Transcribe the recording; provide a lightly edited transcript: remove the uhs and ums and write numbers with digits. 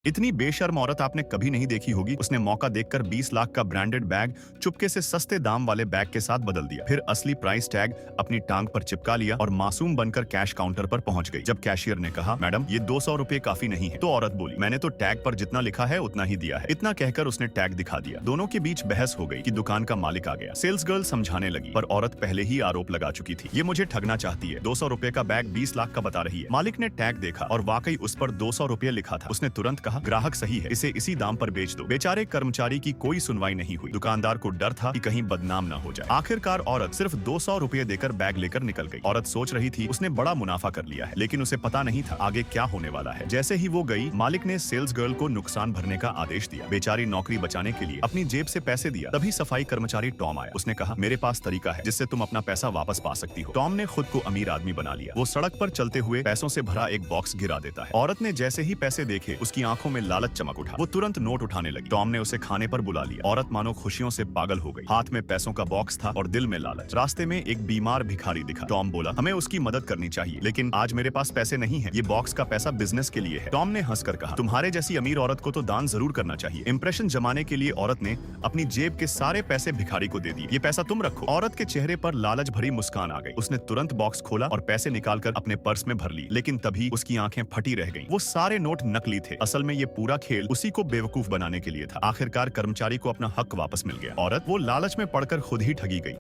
इतनी बेशर्म औरत आपने कभी नहीं देखी होगी। उसने मौका देखकर 20 लाख का ब्रांडेड बैग चुपके से सस्ते दाम वाले बैग के साथ बदल दिया। फिर असली प्राइस टैग अपनी टांग पर चिपका लिया और मासूम बनकर कैश काउंटर पर पहुंच गई। जब कैशियर ने कहा, मैडम ये 200 रुपए काफी नहीं है, तो औरत बोली, मैंने तो टैग पर जितना लिखा है उतना ही दिया है। इतना कहकर उसने टैग दिखा दिया। दोनों के बीच बहस हो गई कि दुकान का मालिक आ गया। सेल्स गर्ल समझाने लगी, पर औरत पहले ही आरोप लगा चुकी थी। ये मुझे ठगना चाहती है, 200 रुपए का बैग 20 लाख का बता रही है। मालिक ने टैग देखा और वाकई उस पर 200 रुपए लिखा था। उसने तुरंत कहा, ग्राहक सही है, इसे इसी दाम पर बेच दो। बेचारे कर्मचारी की कोई सुनवाई नहीं हुई। दुकानदार को डर था कि कहीं बदनाम न हो जाए। आखिरकार औरत सिर्फ 200 रुपए देकर बैग लेकर निकल गई। औरत सोच रही थी उसने बड़ा मुनाफा कर लिया है, लेकिन उसे पता नहीं था आगे क्या होने वाला है। जैसे ही वो गई, मालिक ने सेल्स गर्ल को नुकसान भरने का आदेश दिया। बेचारी नौकरी बचाने के लिए अपनी जेब से पैसे दिया। तभी सफाई कर्मचारी टॉम आया। उसने कहा, मेरे पास तरीका है जिससे तुम अपना पैसा वापस पा सकती हो। टॉम ने खुद को अमीर आदमी बना लिया। वो सड़क पर चलते हुए पैसों से भरा एक बॉक्स गिरा देता है। औरत ने जैसे ही पैसे देखे, उसकी आंखों में लालच चमक उठा। वो तुरंत नोट उठाने लगी। टॉम ने उसे खाने पर बुला लिया। औरत मानो खुशियों से पागल हो गई। हाथ में पैसों का बॉक्स था और दिल में लालच। रास्ते में एक बीमार भिखारी दिखा। टॉम बोला, हमें उसकी मदद करनी चाहिए, लेकिन आज मेरे पास पैसे नहीं है। ये बॉक्स का पैसा बिजनेस के लिए है। टॉम ने हंसकर कहा, तुम्हारे जैसी अमीर औरत को तो दान जरूर करना चाहिए। इंप्रेशन जमाने के लिए औरत ने अपनी जेब के सारे पैसे भिखारी को दे दिए। ये पैसा तुम रखो। औरत के चेहरे पर लालच भरी मुस्कान आ गई। उसने तुरंत बॉक्स खोला और पैसे निकालकर अपने पर्स में भर ली। लेकिन तभी उसकी आंखें फटी रह गईं। वो सारे नोट नकली थे। असल में ये पूरा खेल उसी को बेवकूफ बनाने के लिए था। आखिरकार कर्मचारी को अपना हक वापस मिल गया। औरत वो लालच में पड़कर खुद ही ठगी गई।